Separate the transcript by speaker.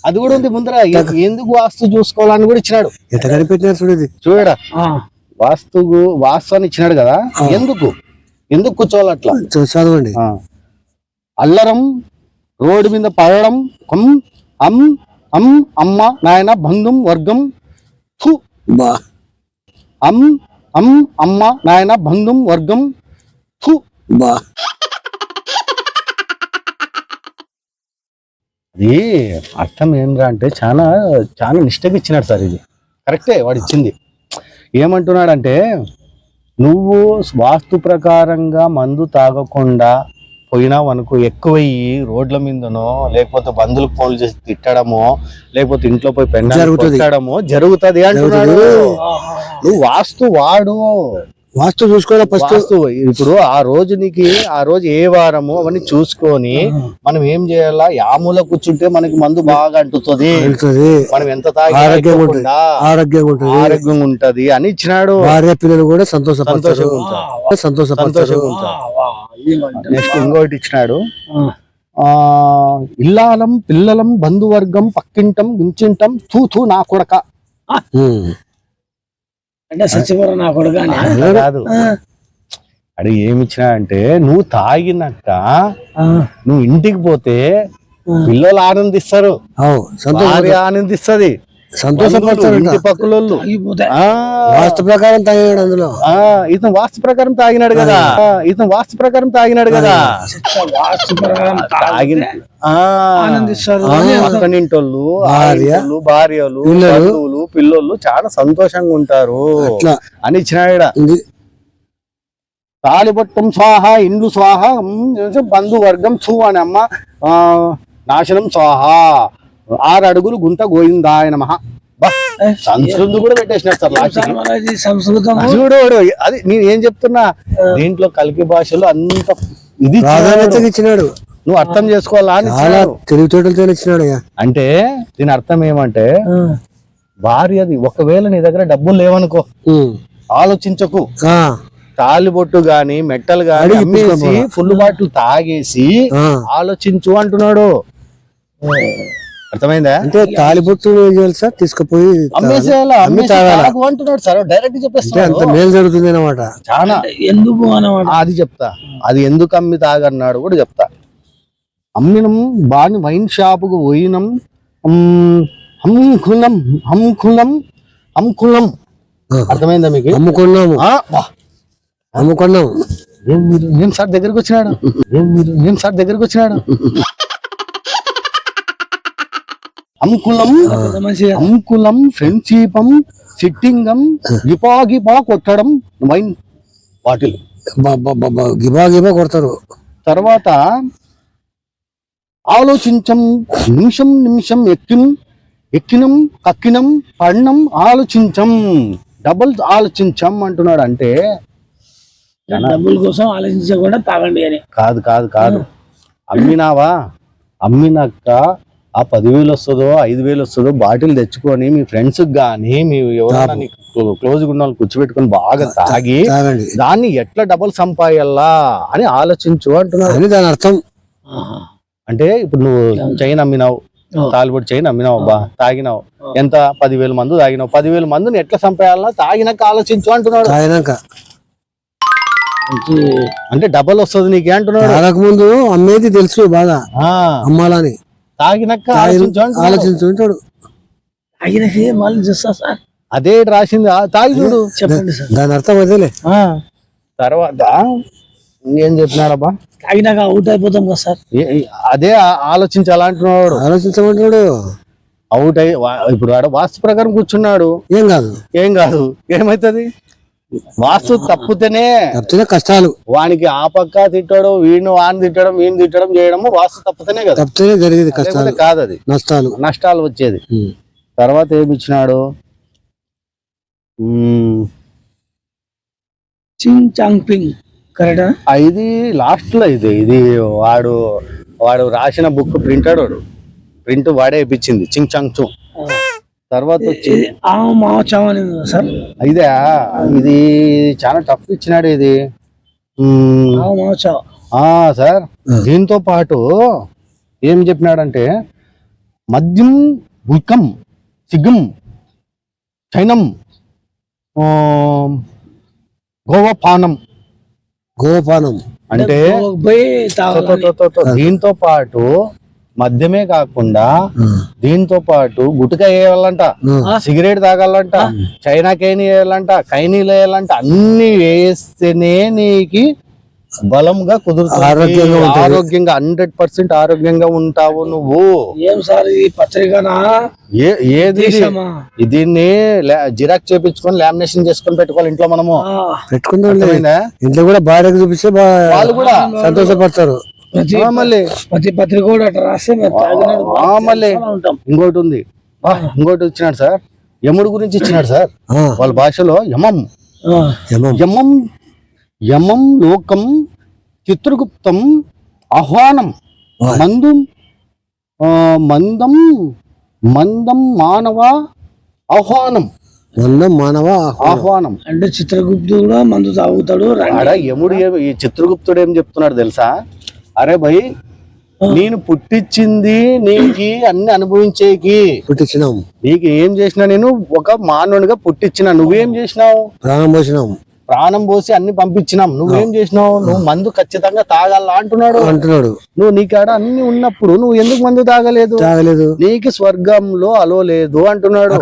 Speaker 1: అది కూడా ఉంది ముందర. ఎందుకు వాస్తు చూసుకోవాలని కూడా ఇచ్చినాడు.
Speaker 2: ఎట్లా కనిపెట్టినారు చూడేది
Speaker 1: చూడడా వాస్తు అని ఇచ్చినాడు కదా. ఎందుకు కూర్చోవాలి అట్లా
Speaker 2: చదవండి.
Speaker 1: అల్లరం రోడ్డు మీద పడడం అమ్మ నాయన బంధం వర్గం అమ్మ నాయన బంధం వర్గం అది అర్థం ఏంద్రా అంటే చాలా చాలా నిష్టగా ఇచ్చినాడు సార్. ఇది కరెక్టే వాడు ఇచ్చింది. ఏమంటున్నాడంటే నువ్వు వాస్తు ప్రకారంగా మందు తాగకుండా పోయినావు అనుకో, ఎక్కువయ్యి రోడ్ల మీదనో లేకపోతే బంధువులకు ఫోన్లు చేసి తిట్టడమో లేకపోతే ఇంట్లో పోయి పెట్టడమో జరుగుతుంది అంటున్నాడు. నువ్వు వాస్తు వాడు,
Speaker 2: వాస్తు చూసుకోవాలి ఫస్ట్.
Speaker 1: ఇప్పుడు ఆ రోజు ఏ వారము అవన్నీ చూసుకొని మనం ఏం చేయాలా, యాముల కూర్చుంటే మనకి మందు బాగా అంటుతుంది, మనం ఎంత తాగి ఆరోగ్యంగా ఉంటది అని ఇచ్చినాడు.
Speaker 2: భార్య పిల్లలు కూడా సంతోషంగా
Speaker 1: ఉంటారు. నెక్స్ట్ ఇంకోటి ఇచ్చినాడు. ఇల్లాలం పిల్లలం బంధువర్గం పక్కింటం వించింటం తూ నా కొడక
Speaker 3: అంటే సచివరం నా కొడుకు
Speaker 1: కాదు. అడిగి ఏమిచ్చినా అంటే నువ్వు తాగినాక నువ్వు ఇంటికి పోతే పిల్లలు ఆనందిస్తారు, ఆనందిస్తుంది,
Speaker 2: సంతోషపడతారు.
Speaker 1: ఇంటి పక్కలోళ్ళు
Speaker 2: వాస్తు ప్రకారం తాగినాడు. అందులో
Speaker 1: ఇతను వాస్తు ప్రకారం తాగినాడు కదా. పక్కనింటోళ్ళు భార్యలు పిల్లలు చాలా సంతోషంగా ఉంటారు అని ఇచ్చినాడు. తాలిబొట్టం స్వాహ ఇండ్లు స్వాహ బంధువర్గం చూ అని అమ్మ నాశనం స్వాహ 6 అడుగులు గుంత గోయిందా ఆయన మహా. సంస్కృతం కూడా పెట్టేసినాడు సార్
Speaker 3: సంస్కృతం.
Speaker 1: చూడు అది నేను ఏం చెప్తున్నా, దీంట్లో కలికి భాషలో అంత ఇది
Speaker 2: ఇచ్చినాడు.
Speaker 1: నువ్వు అర్థం చేసుకోవాలా అని
Speaker 2: తెలివితేటలతో ఇచ్చినాడు.
Speaker 1: అంటే దీని అర్థం ఏమంటే భార్యది ఒకవేళ నీ దగ్గర డబ్బులు లేవనుకో, ఆలోచించకు, తాలిబొట్టు గాని మెట్టలు గాని అమ్మేసి ఫుల్ బాటిల్ తాగేసి ఆలోచించు అంటున్నాడు. అర్థమైందా?
Speaker 2: అంటే తాలిబొట్టు ఏం చేయాలి సార్, తీసుకుపోయి
Speaker 1: అంటున్నాడు సార్. డైరెక్ట్ చెప్పేస్తా
Speaker 2: అంత మేలు జరుగుతుంది అన్నమాట.
Speaker 1: చాలా
Speaker 3: ఎందుకు అన్నమాట
Speaker 1: అది చెప్తా. అది ఎందుకు అమ్మి తాగన్నాడు కూడా చెప్తా. అమ్మినం బాని వైన్ షాపుకు పోయినం అమ్ముకున్నాం. అర్థమైందా మీకు?
Speaker 2: అమ్ముకున్నాం.
Speaker 1: నేను సార్ దగ్గరకు వచ్చినాడు. అంకులం ఫ్రెండ్షిపం సిట్టింగం గిపా కొట్టడం వైన్ బాటిల్
Speaker 2: గిబా కొడతారు.
Speaker 1: తర్వాత ఆలోచించం నిమిషం ఎక్కినం కక్కినం పడినం ఆలోచించం డబుల్ ఆలోచించం అంటున్నాడు. అంటే
Speaker 3: డబ్బుల కోసం ఆలోచించకుండా తాగండి అని
Speaker 1: కాదు. అమ్మినాక ఆ 10,000 వస్తుందో 5,000 వస్తుందో బాటిల్ తెచ్చుకొని మీ ఫ్రెండ్స్ గానీ మీ ఎవరైనా క్లోజ్ ఉన్న వాళ్ళు కూర్చోబెట్టుకొని బాగా తాగి దాన్ని ఎట్లా డబుల్ సంపాయాలా అని ఆలోచించు అంటున్నాడు.
Speaker 2: దాని అర్థం
Speaker 1: అంటే ఇప్పుడు నువ్వు చైన్ అమ్మినావు, తాలిబొట్టు చైన్ అమ్మినావు, తాగినావు, ఎంత 10,000 మంది తాగినావు, 10,000 మందిని ఎట్లా సంపాయాలా తాగినాక ఆలోచించు అంటున్నాడు. అంటే డబల్ వస్తుంది నీకే అంటున్నాడు.
Speaker 2: తాగకముందు అమ్మేది తెలుసు బాగా, అమ్మాలని.
Speaker 1: తాగినాక
Speaker 2: ఆలోచించుంటాడు.
Speaker 1: అదే రాసింది. తాగి చూడు,
Speaker 3: చెప్పండి సార్.
Speaker 2: దాని అర్థం అదేలే.
Speaker 1: తర్వాత ఏం చెప్పినాడబ్బా,
Speaker 3: తాగినాక అవుట్ అయిపోతాం కదా సార్.
Speaker 1: అదే ఆలోచించాలంటున్నాడు.
Speaker 2: ఆలోచించమంటున్నాడు.
Speaker 1: అవుట్ అయ్యి ఇప్పుడు వాస్తు ప్రకారం కూర్చున్నాడు. ఏం కాదు ఏమైతుంది? వాస్తు తప్పితేనే
Speaker 2: కష్టాలు.
Speaker 1: వానికి ఆ పక్క తిట్టడం, వాడిని తిట్టడం, వీడిని తిట్టడం చేయడము వాస్తు తప్పితేనే కదా.
Speaker 2: తప్పితేనే జరిగేది కష్టాలు
Speaker 1: కాదు, అది నష్టాలు వచ్చేది. తర్వాత ఏమి ఇచ్చినాడు, ఇది లాస్ట్ లో ఇది వాడు రాసిన బుక్ ప్రింట్ వాడే ఇప్పించింది చింగ్ చాంగ్ చూ. తర్వాత వచ్చి ఇదే ఇది చాలా టఫ్ ఇచ్చినాడు ఇది సార్. దీంతో పాటు ఏం చెప్పినాడంటే మద్యం గుల్కం సిగ్గం చైనం గోవపానం
Speaker 2: గోపానం
Speaker 1: అంటే
Speaker 3: పోయి తాగాలి.
Speaker 1: దీంతో పాటు మద్యమే కాకుండా దీంతో పాటు గుట్కా వేయాలంట, సిగరెట్ తాగాలంట, చైనా కైనీ వేయాలంట, కైనీలు వేయాలంట, అన్ని వేస్తేనే నీకు బలంగా కుదురుతుంది, ఆరోగ్యంగా 100% ఆరోగ్యంగా ఉంటావు నువ్వు.
Speaker 3: ఏం సార్ ఇది పత్రికనా?
Speaker 1: ఏది
Speaker 3: దేశమా?
Speaker 1: దీన్ని జిరాక్స్ చేపించుకొని లామినేషన్ చేసుకొని పెట్టుకోవాలి ఇంట్లో మనము.
Speaker 2: పెట్టుకుంటాం.
Speaker 1: అర్థమైందా?
Speaker 2: ఇంట్లో కూడా భార్యకు చూపిస్తే
Speaker 1: వాళ్ళు కూడా
Speaker 2: సంతోషపడతారు.
Speaker 1: మళ్ళీ
Speaker 3: ప్రతి పత్రిక కూడా అట్లా రాస్తే మేము తాగినాడు
Speaker 1: మళ్ళీ
Speaker 3: ఉంటాం.
Speaker 1: ఇంకోటి ఉంది, ఇంకోటి ఇచ్చినాడు సార్, యముడు గురించి ఇచ్చినాడు సార్. వాళ్ళ భాషలో యమం యమం యమం లోకం చిత్రగుప్తం ఆహ్వానం మందం మందం మందం మానవ ఆహ్వానం.
Speaker 2: మందం మానవ
Speaker 1: ఆహ్వానం
Speaker 3: అంటే చిత్రగుప్తుడు కూడా మందు తాగుతాడు.
Speaker 1: ఆడ యముడు ఈ చిత్రగుప్తుడు ఏం చెప్తున్నాడు తెలుసా? అరే భయ్, నేను పుట్టించింది నీకి అన్ని అనుభవించేకి,
Speaker 2: పుట్టించినాం.
Speaker 1: నీకు ఏం చేసినా నేను ఒక మానవునిగా పుట్టించిన, నువ్వేం చేసినావు?
Speaker 2: ప్రాణం పోసినాం.
Speaker 1: ప్రాణం పోసి అన్ని పంపించినాం, నువ్వేం చేసినావు? నువ్వు మందు ఖచ్చితంగా తాగాల అంటున్నాడు. నువ్వు నీకాడ అన్ని ఉన్నప్పుడు నువ్వు ఎందుకు మందు తాగలేదు? నీకు స్వర్గంలో అలో లేదు అంటున్నాడు.